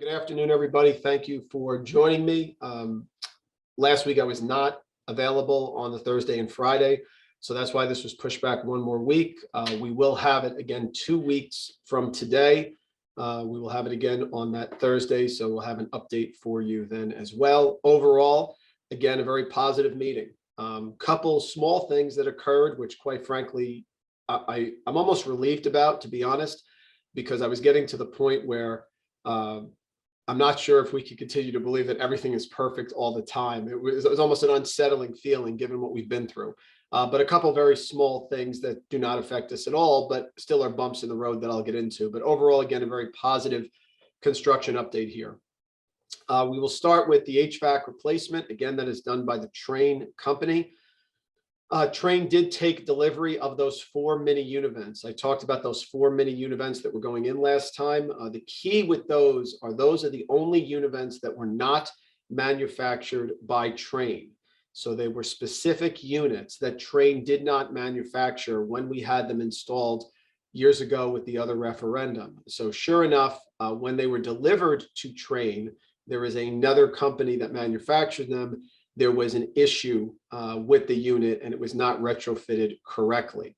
Good afternoon, everybody. Thank you for joining me. Last week I was not available on the Thursday and Friday, so that's why this was pushed back one more week. We will have it again 2 weeks from today. We will have it again on that Thursday, so we'll have an update for you then as well. Overall, again, a very positive meeting. Couple small things that occurred, which quite frankly, I'm almost relieved about, to be honest, because I was getting to the point where I'm not sure if we could continue to believe that everything is perfect all the time. It was almost an unsettling feeling given what we've been through. But a couple very small things that do not affect us at all, but still are bumps in the road that I'll get into. But overall, again, a very positive construction update here. We will start with the HVAC replacement. Again, that is done by the Trane company. Trane did take delivery of those 4 mini univents. I talked about those 4 mini univents that were going in last time. The key with those are the only univents that were not manufactured by Trane. So they were specific units that Trane did not manufacture when we had them installed years ago with the other referendum. So sure enough, when they were delivered to Trane, there is another company that manufactured them. There was an issue with the unit and it was not retrofitted correctly.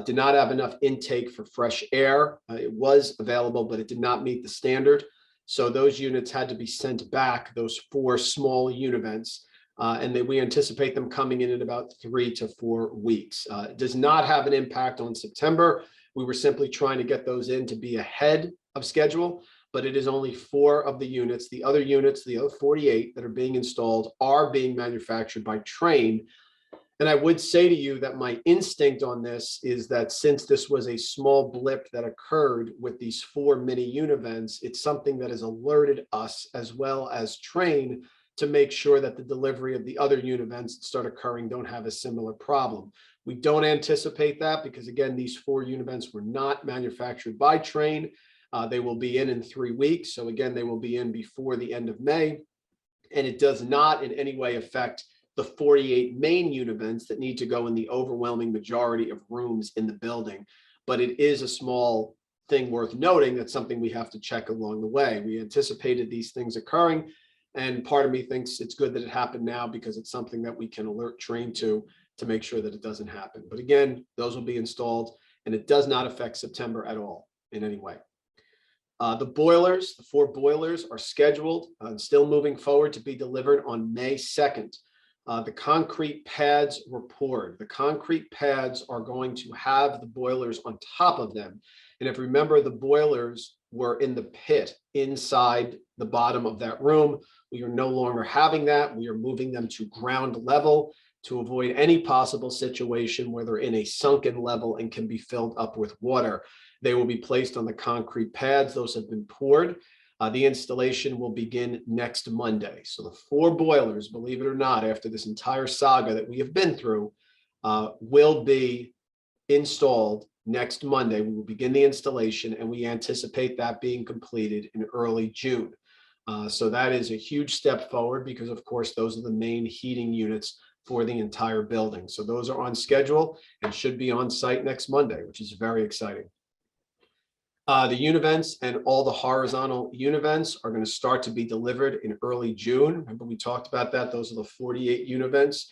Did not have enough intake for fresh air. It was available, but it did not meet the standard. So those units had to be sent back, those 4 small univents, and we anticipate them coming in about 3 to 4 weeks. It does not have an impact on September. We were simply trying to get those in to be ahead of schedule. But it is only 4 of the units. The other units, the other 48 that are being installed, are being manufactured by Trane. And I would say to you that my instinct on this is that since this was a small blip that occurred with these 4 mini univents, it's something that has alerted us as well as Trane to make sure that the delivery of the other univents that start occurring don't have a similar problem. We don't anticipate that because, again, these 4 univents were not manufactured by Trane. They will be in 3 weeks. So again, they will be in before the end of May. And it does not in any way affect the 48 main univents that need to go in the overwhelming majority of rooms in the building. But it is a small thing worth noting. That's something we have to check along the way. We anticipated these things occurring. And part of me thinks it's good that it happened now because it's something that we can alert Trane to make sure that it doesn't happen. But again, those will be installed and it does not affect September at all in any way. The boilers, the 4 boilers are scheduled and still moving forward to be delivered on May 2nd. The concrete pads were poured. The concrete pads are going to have the boilers on top of them. And if you remember, the boilers were in the pit inside the bottom of that room. We are no longer having that. We are moving them to ground level to avoid any possible situation where they're in a sunken level and can be filled up with water. They will be placed on the concrete pads. Those have been poured. The installation will begin next Monday. So the 4 boilers, believe it or not, after this entire saga that we have been through, will be installed next Monday. We will begin the installation and we anticipate that being completed in early June. So that is a huge step forward because, of course, those are the main heating units for the entire building. So those are on schedule and should be on site next Monday, which is very exciting. The univents and all the horizontal univents are going to start to be delivered in early June. Remember, we talked about that. Those are the 48 univents.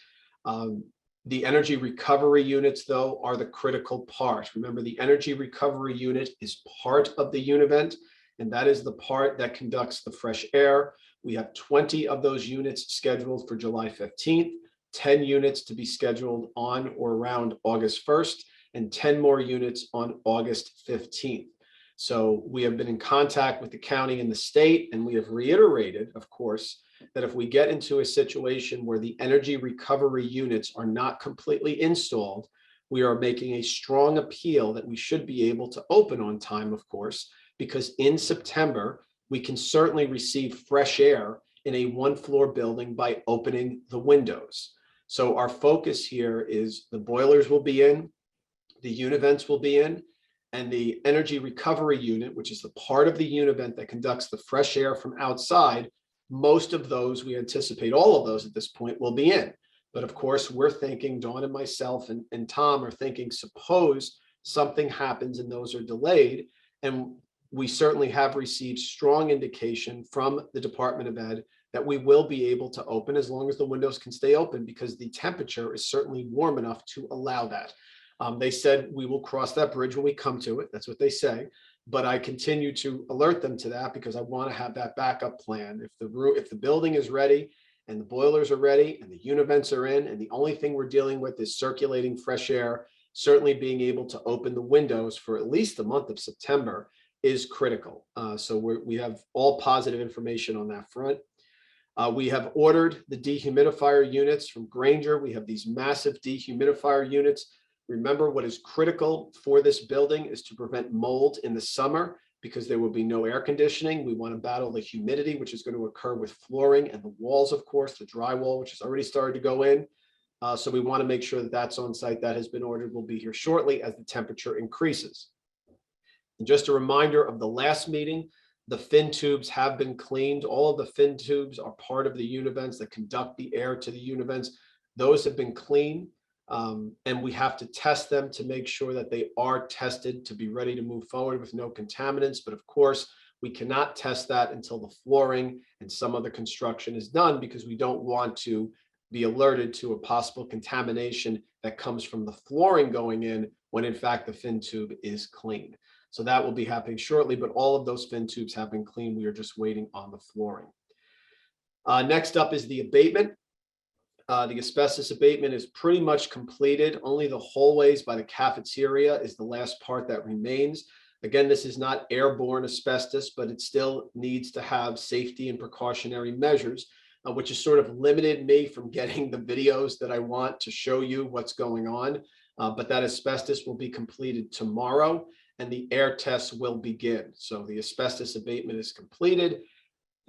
The energy recovery units, though, are the critical part. Remember, the energy recovery unit is part of the univent, and that is the part that conducts the fresh air. We have 20 of those units scheduled for July 15th, 10 units to be scheduled on or around August 1st, and 10 more units on August 15th. So we have been in contact with the county and the state, and we have reiterated, of course, that if we get into a situation where the energy recovery units are not completely installed, we are making a strong appeal that we should be able to open on time, of course, because in September, we can certainly receive fresh air in a 1-floor building by opening the windows. So our focus here is the boilers will be in, the univents will be in, and the energy recovery unit, which is the part of the univent that conducts the fresh air from outside, most of those, we anticipate all of those at this point, will be in. But of course, we're thinking, Dawn and myself and Tom are thinking, suppose something happens and those are delayed. And we certainly have received strong indication from the Department of Ed that we will be able to open as long as the windows can stay open, because the temperature is certainly warm enough to allow that. They said we will cross that bridge when we come to it. That's what they say. But I continue to alert them to that because I want to have that backup plan. If the building is ready and the boilers are ready and the univents are in, and the only thing we're dealing with is circulating fresh air, certainly being able to open the windows for at least the month of September is critical. So we have all positive information on that front. We have ordered the dehumidifier units from Granger. We have these massive dehumidifier units. Remember, what is critical for this building is to prevent mold in the summer, because there will be no air conditioning. We want to battle the humidity, which is going to occur with flooring and the walls, of course, the drywall, which has already started to go in. So we want to make sure that that's on site. That has been ordered, will be here shortly as the temperature increases. And just a reminder of the last meeting, the fin tubes have been cleaned. All of the fin tubes are part of the univents that conduct the air to the univents. Those have been cleaned. And we have to test them to make sure that they are tested to be ready to move forward with no contaminants. But of course, we cannot test that until the flooring and some of the construction is done, because we don't want to be alerted to a possible contamination that comes from the flooring going in when in fact the fin tube is clean. So that will be happening shortly, but all of those fin tubes have been cleaned. We are just waiting on the flooring. Next up is the abatement. The asbestos abatement is pretty much completed. Only the hallways by the cafeteria is the last part that remains. Again, this is not airborne asbestos, but it still needs to have safety and precautionary measures, which has sort of limited me from getting the videos that I want to show you what's going on. But that asbestos will be completed tomorrow, and the air tests will begin. So the asbestos abatement is completed.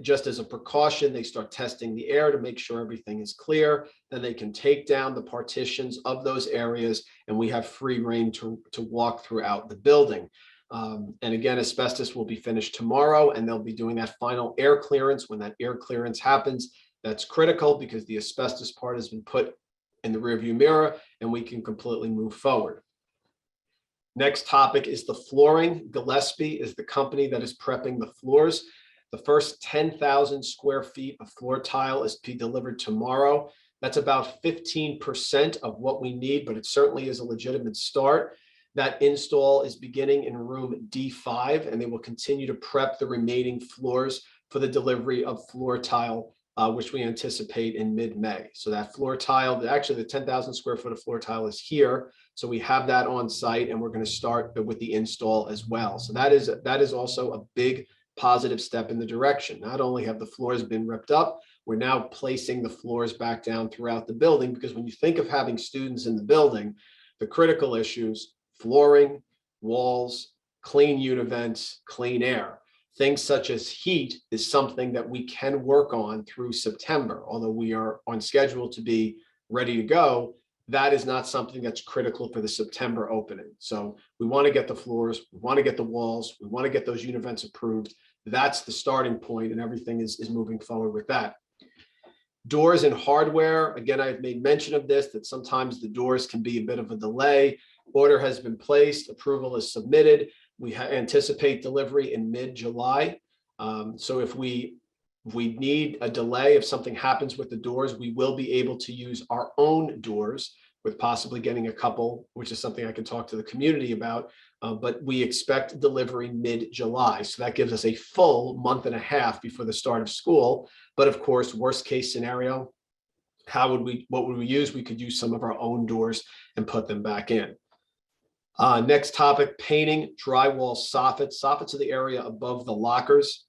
Just as a precaution, they start testing the air to make sure everything is clear. Then they can take down the partitions of those areas, and we have free reign to walk throughout the building. And again, asbestos will be finished tomorrow, and they'll be doing that final air clearance. When that air clearance happens, that's critical because the asbestos part has been put in the rearview mirror, and we can completely move forward. Next topic is the flooring. Gillespie is the company that is prepping the floors. The first 10,000 square feet of floor tile is to be delivered tomorrow. That's about 15% of what we need, but it certainly is a legitimate start. That install is beginning in room D5, and they will continue to prep the remaining floors for the delivery of floor tile, which we anticipate in mid-May. So that floor tile, actually the 10,000 square foot of floor tile is here. So we have that on site, and we're going to start with the install as well. So that is also a big positive step in the direction. Not only have the floors been ripped up, we're now placing the floors back down throughout the building, because when you think of having students in the building, the critical issues, flooring, walls, clean univents, clean air. Things such as heat is something that we can work on through September. Although we are on schedule to be ready to go, that is not something that's critical for the September opening. So we want to get the floors, we want to get the walls, we want to get those univents approved. That's the starting point, and everything is moving forward with that. Doors and hardware. Again, I've made mention of this, that sometimes the doors can be a bit of a delay. Order has been placed, approval is submitted. We anticipate delivery in mid-July. So if we need a delay, if something happens with the doors, we will be able to use our own doors, with possibly getting a couple, which is something I can talk to the community about. But we expect delivery mid-July. So that gives us a full month and a half before the start of school. But of course, worst case scenario, what would we use? We could use some of our own doors and put them back in. Next topic, painting, drywall, soffits. Soffits are the area above the lockers.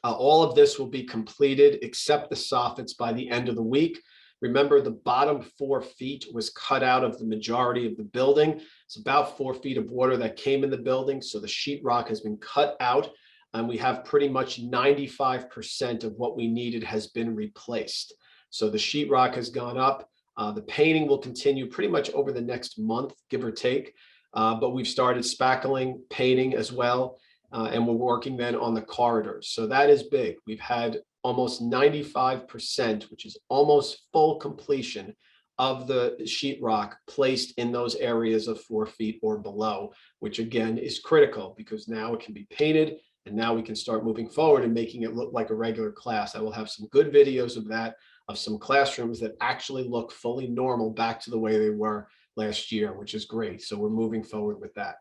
All of this will be completed except the soffits by the end of the week. Remember, the bottom 4 feet was cut out of the majority of the building. It's about 4 feet of water that came in the building. So the sheetrock has been cut out, and we have pretty much 95% of what we needed has been replaced. So the sheetrock has gone up. The painting will continue pretty much over the next month, give or take. But we've started spackling, painting as well. And we're working then on the corridors. So that is big. We've had almost 95%, which is almost full completion of the sheetrock placed in those areas of 4 feet or below, which again is critical because now it can be painted and now we can start moving forward and making it look like a regular class. I will have some good videos of that, of some classrooms that actually look fully normal back to the way they were last year, which is great. So we're moving forward with that.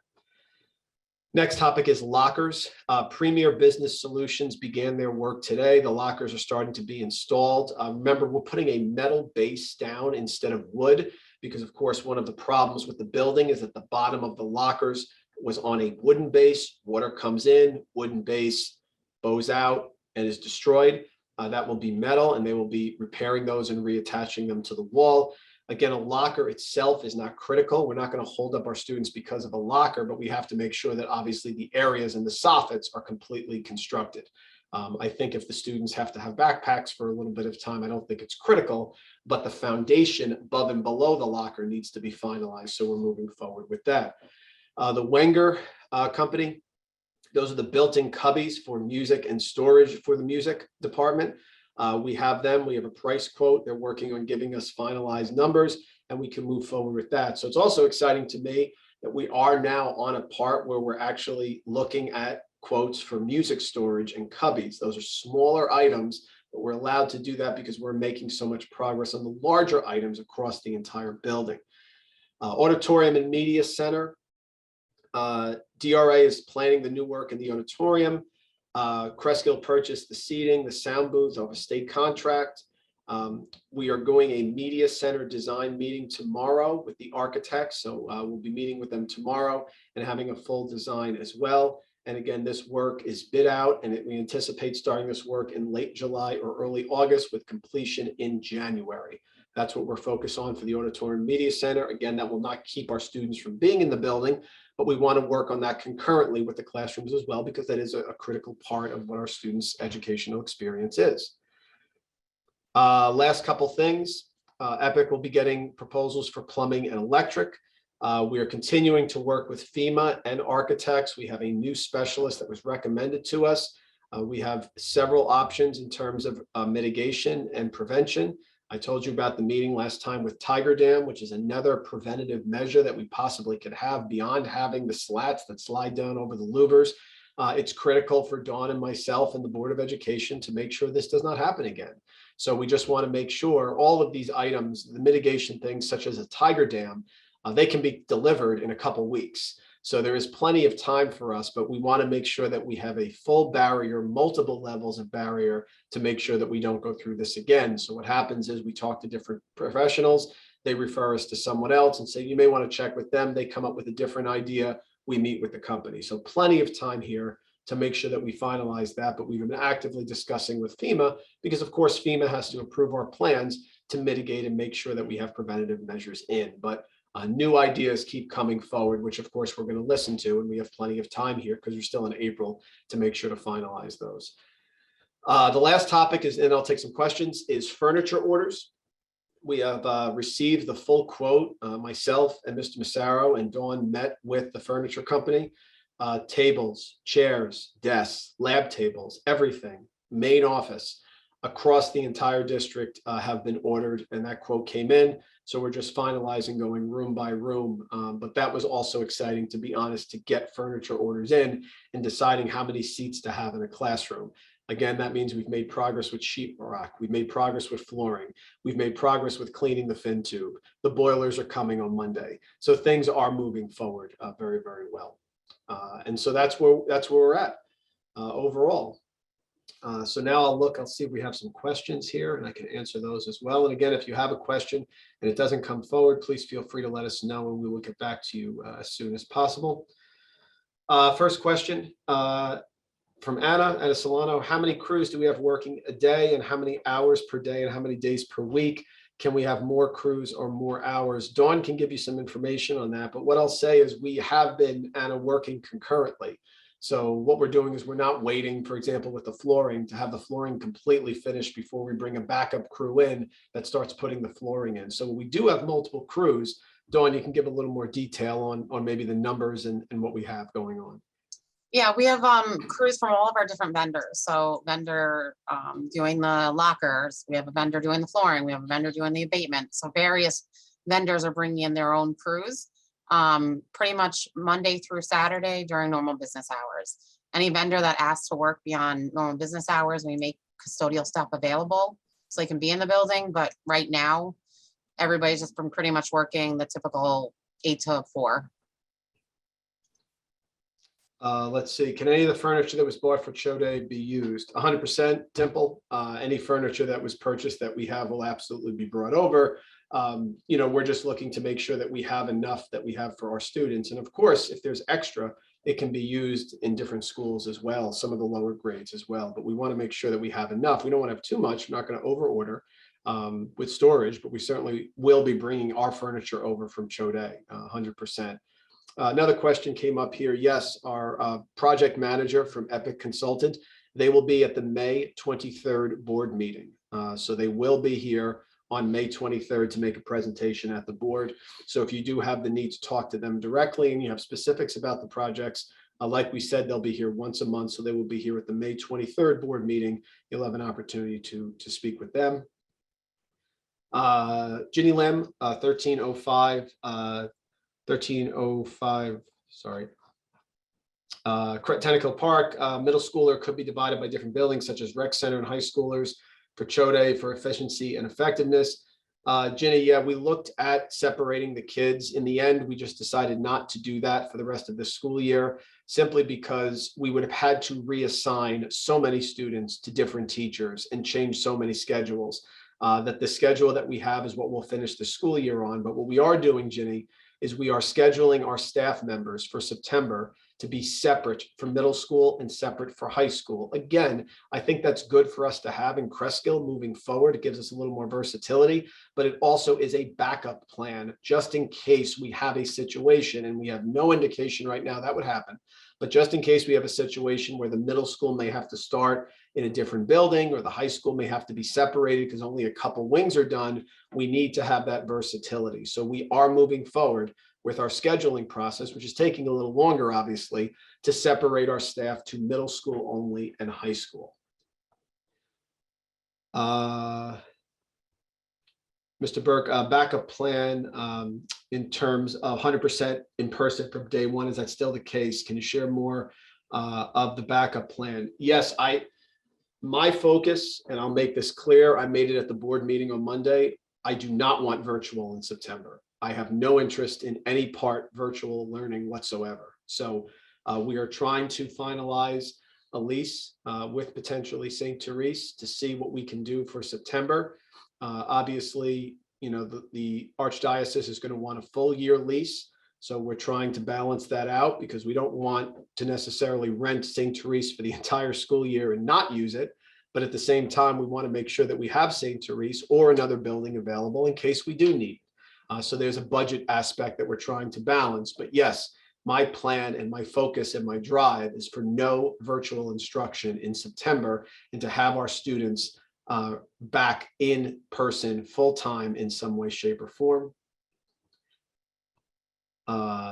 Next topic is lockers. Premier Business Solutions began their work today. The lockers are starting to be installed. Remember, we're putting a metal base down instead of wood because, of course, one of the problems with the building is that the bottom of the lockers was on a wooden base. Water comes in, wooden base bows out and is destroyed. That will be metal, and they will be repairing those and reattaching them to the wall. Again, a locker itself is not critical. We're not going to hold up our students because of a locker, but we have to make sure that obviously the areas and the soffits are completely constructed. I think if the students have to have backpacks for a little bit of time, I don't think it's critical, but the foundation above and below the locker needs to be finalized. So we're moving forward with that. The Wenger company, those are the built-in cubbies for music and storage for the music department. We have them, we have a price quote. They're working on giving us finalized numbers and we can move forward with that. So it's also exciting to me that we are now on a part where we're actually looking at quotes for music storage and cubbies. Those are smaller items, but we're allowed to do that because we're making so much progress on the larger items across the entire building. Auditorium and Media Center. DRA is planning the new work in the auditorium. Cresskill purchased the seating, the sound booths of a state contract. We are going a media center design meeting tomorrow with the architects. So we'll be meeting with them tomorrow and having a full design as well. And again, this work is bid out and we anticipate starting this work in late July or early August with completion in January. That's what we're focused on for the Auditorium Media Center. Again, that will not keep our students from being in the building, but we want to work on that concurrently with the classrooms as well, because that is a critical part of what our students' educational experience is. Last couple things. EPIC will be getting proposals for plumbing and electric. We are continuing to work with FEMA and architects. We have a new specialist that was recommended to us. We have several options in terms of mitigation and prevention. I told you about the meeting last time with Tiger Dam, which is another preventative measure that we possibly could have beyond having the slats that slide down over the louvers. It's critical for Dawn and myself and the Board of Education to make sure this does not happen again. So we just want to make sure all of these items, the mitigation things such as a Tiger Dam, they can be delivered in a couple weeks. So there is plenty of time for us, but we want to make sure that we have a full barrier, multiple levels of barrier to make sure that we don't go through this again. So what happens is we talk to different professionals, they refer us to someone else and say, you may want to check with them. They come up with a different idea. We meet with the company. So plenty of time here to make sure that we finalize that, but we've been actively discussing with FEMA because of course FEMA has to approve our plans to mitigate and make sure that we have preventative measures in. But new ideas keep coming forward, which of course we're going to listen to, and we have plenty of time here because we're still in April to make sure to finalize those. The last topic is, and I'll take some questions, is furniture orders. We have received the full quote. Myself and Mr. Massaro and Dawn met with the furniture company. Tables, chairs, desks, lab tables, everything, main office across the entire district have been ordered, and that quote came in. So we're just finalizing going room by room. But that was also exciting, to be honest, to get furniture orders in and deciding how many seats to have in a classroom. Again, that means we've made progress with sheetrock. We've made progress with flooring. We've made progress with cleaning the fin tube. The boilers are coming on Monday. So things are moving forward very, very well. And so that's where we're at overall. So now I'll see if we have some questions here and I can answer those as well. And again, if you have a question and it doesn't come forward, please feel free to let us know and we will get back to you as soon as possible. First question from Anna Solano. How many crews do we have working a day and how many hours per day and how many days per week? Can we have more crews or more hours? Dawn can give you some information on that. But what I'll say is we have been, Anna, working concurrently. So what we're doing is we're not waiting, for example, with the flooring to have the flooring completely finished before we bring a backup crew in that starts putting the flooring in. So we do have multiple crews. Dawn, you can give a little more detail on maybe the numbers and what we have going on. Yeah, we have crews from all of our different vendors. So vendor doing the lockers, we have a vendor doing the flooring, we have a vendor doing the abatement. So various vendors are bringing in their own crews, pretty much Monday through Saturday during normal business hours. Any vendor that asks to work beyond normal business hours, we make custodial staff available so they can be in the building. But right now, everybody's just been pretty much working the typical 8 to 4. Let's see, can any of the furniture that was bought for show day be used? 100%, Temple. Any furniture that was purchased that we have will absolutely be brought over. We're just looking to make sure that we have enough that we have for our students. And of course, if there's extra, it can be used in different schools as well, some of the lower grades as well. But we want to make sure that we have enough. We don't want to have too much. We're not going to over order with storage, but we certainly will be bringing our furniture over from show day, 100%. Another question came up here. Yes, our project manager from Epic Consultant, they will be at the May 23rd board meeting. So they will be here on May 23rd to make a presentation at the board. So if you do have the need to talk to them directly and you have specifics about the projects, like we said, they'll be here once a month. So they will be here at the May 23rd board meeting. You'll have an opportunity to speak with them. Ginny Lim, 1305, sorry. Tentacle Park, middle schooler could be divided by different buildings such as rec center and high schoolers for CHODE for efficiency and effectiveness. Ginny, yeah, we looked at separating the kids. In the end, we just decided not to do that for the rest of the school year, simply because we would have had to reassign so many students to different teachers and change so many schedules that the schedule that we have is what we'll finish the school year on. But what we are doing, Ginny, is we are scheduling our staff members for September to be separate for middle school and separate for high school. Again, I think that's good for us to have in Cresskill moving forward. It gives us a little more versatility, but it also is a backup plan just in case we have a situation, and we have no indication right now that would happen. But just in case we have a situation where the middle school may have to start in a different building or the high school may have to be separated because only a couple wings are done, we need to have that versatility. So we are moving forward with our scheduling process, which is taking a little longer, obviously, to separate our staff to middle school only and high school. Mr. Burke, backup plan in terms of 100% in person from day one, is that still the case? Can you share more of the backup plan? Yes, my focus, and I'll make this clear, I made it at the board meeting on Monday, I do not want virtual in September. I have no interest in any part virtual learning whatsoever. So we are trying to finalize a lease with potentially St. Therese to see what we can do for September. Obviously, the Archdiocese is going to want a full year lease. So we're trying to balance that out because we don't want to necessarily rent St. Therese for the entire school year and not use it. But at the same time, we want to make sure that we have St. Therese or another building available in case we do need it. So there's a budget aspect that we're trying to balance. But yes, my plan and my focus and my drive is for no virtual instruction in September and to have our students back in person full time in some way, shape, or form.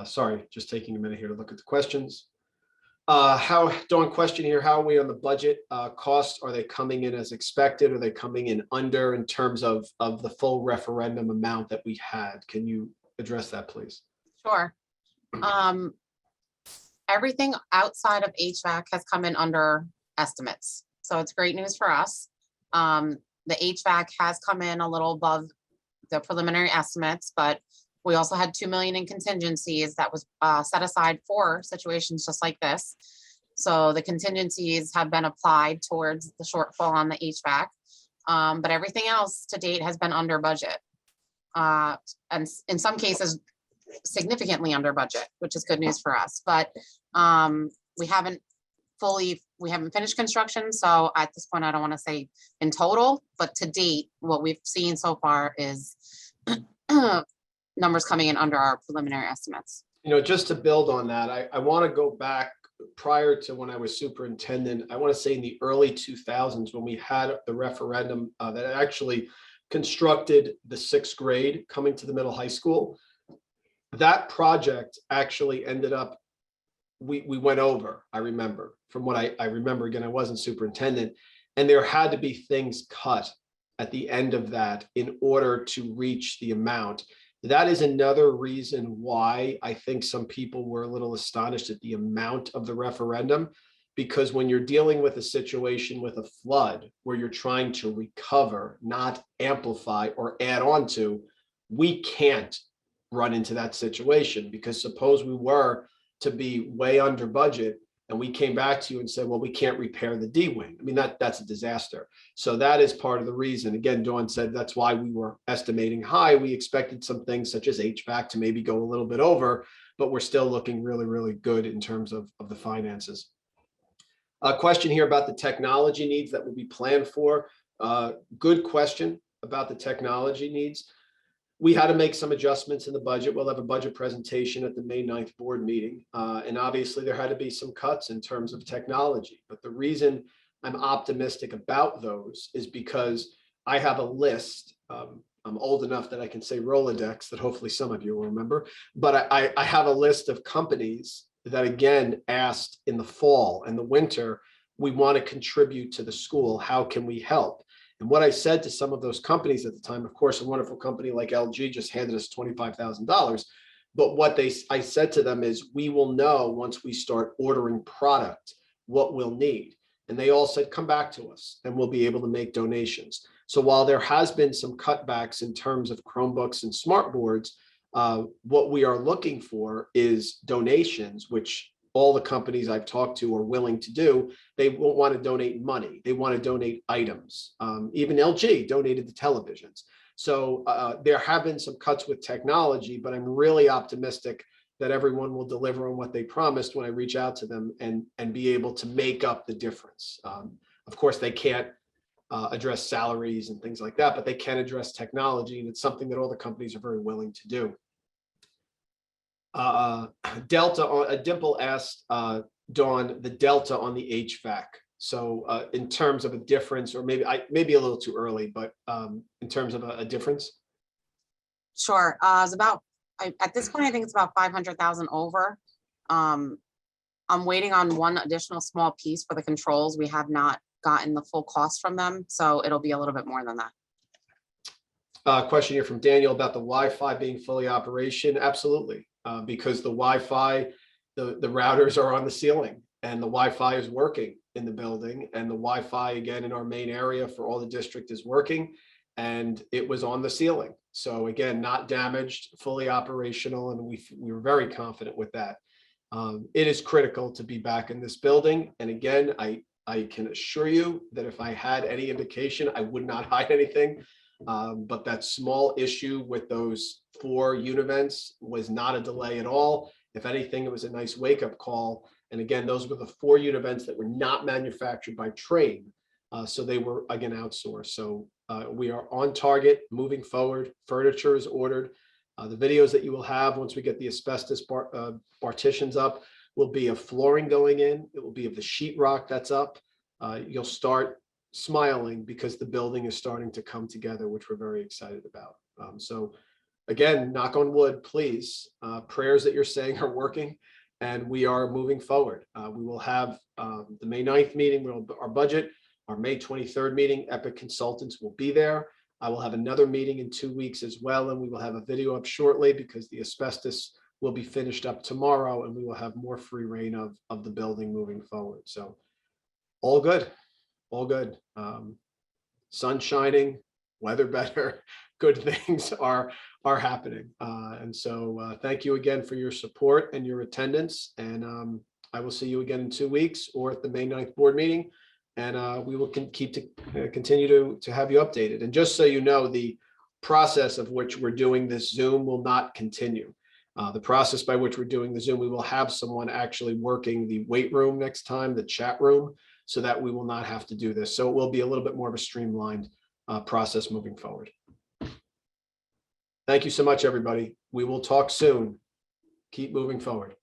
Sorry, just taking a minute here to look at the questions. Dawn question here, how are we on the budget costs? Are they coming in as expected? Are they coming in under in terms of the full referendum amount that we had? Can you address that, please? Sure. Everything outside of HVAC has come in under estimates. So it's great news for us. The HVAC has come in a little above the preliminary estimates, but we also had $2 million in contingencies that was set aside for situations just like this. So the contingencies have been applied towards the shortfall on the HVAC, but everything else to date has been under budget. And in some cases, significantly under budget, which is good news for us. But we haven't finished construction. So at this point, I don't want to say in total, but to date, what we've seen so far is numbers coming in under our preliminary estimates. Just to build on that, I want to go back prior to when I was superintendent. I want to say in the early 2000s when we had the referendum that actually constructed the 6th grade coming to the middle high school. That project actually ended up we went over, I remember, from what I remember, again, I wasn't superintendent, and there had to be things cut at the end of that in order to reach the amount. That is another reason why I think some people were a little astonished at the amount of the referendum, because when you're dealing with a situation with a flood where you're trying to recover, not amplify or add on to, we can't run into that situation, because suppose we were to be way under budget and we came back to you and said, well, we can't repair the D wing. I mean, that's a disaster. So that is part of the reason. Again, Dawn said that's why we were estimating high. We expected some things such as HVAC to maybe go a little bit over, but we're still looking really, really good in terms of the finances. A question here about the technology needs that will be planned for. Good question about the technology needs. We had to make some adjustments in the budget. We'll have a budget presentation at the May 9th board meeting. And obviously there had to be some cuts in terms of technology. But the reason I'm optimistic about those is because I have a list. I'm old enough that I can say Rolodex, that hopefully some of you will remember. But I have a list of companies that, again, asked in the fall and the winter, we want to contribute to the school. How can we help? And what I said to some of those companies at the time, of course, a wonderful company like LG just handed us $25,000. But what I said to them is, we will know once we start ordering product what we'll need. And they all said, come back to us and we'll be able to make donations. So while there has been some cutbacks in terms of Chromebooks and smart boards, what we are looking for is donations, which all the companies I've talked to are willing to do. They won't want to donate money. They want to donate items. Even LG donated the televisions. So there have been some cuts with technology, but I'm really optimistic that everyone will deliver on what they promised when I reach out to them and be able to make up the difference. Of course, they can't address salaries and things like that, but they can address technology, and it's something that all the companies are very willing to do. Dimple asked Dawn the delta on the HVAC. So in terms of a difference, or maybe a little too early, but in terms of a difference. Sure. It's about, at this point, I think it's about 500,000 over. I'm waiting on one additional small piece for the controls. We have not gotten the full cost from them, so it'll be a little bit more than that. Question here from Daniel about the Wi-Fi being fully operation. Absolutely. Because the Wi-Fi, the routers are on the ceiling and the Wi-Fi is working in the building, and the Wi-Fi, again, in our main area for all the district is working, and it was on the ceiling. So again, not damaged, fully operational, and we were very confident with that. It is critical to be back in this building. And again, I can assure you that if I had any indication, I would not hide anything. But that small issue with those 4 univents was not a delay at all. If anything, it was a nice wake-up call. And again, those were the 4 univents that were not manufactured by Trane. So they were, again, outsourced. So we are on target, moving forward. Furniture is ordered. The videos that you will have once we get the asbestos partitions up will be of flooring going in. It will be of the sheetrock that's up. You'll start smiling because the building is starting to come together, which we're very excited about. So again, knock on wood, please. Prayers that you're saying are working, and we are moving forward. We will have the May 9th meeting, our budget, our May 23rd meeting. Epic Consultants will be there. I will have another meeting in 2 weeks as well, and we will have a video up shortly because the asbestos will be finished up tomorrow, and we will have more free reign of the building moving forward. So all good. All good. Sun shining, weather better, good things are happening. And so thank you again for your support and your attendance. And I will see you again in 2 weeks or at the May 9th board meeting. And we will continue to have you updated. And just so you know, the process of which we're doing this Zoom will not continue. The process by which we're doing the Zoom, we will have someone actually working the weight room next time, the chat room, so that we will not have to do this. So it will be a little bit more of a streamlined process moving forward. Thank you so much, everybody. We will talk soon. Keep moving forward.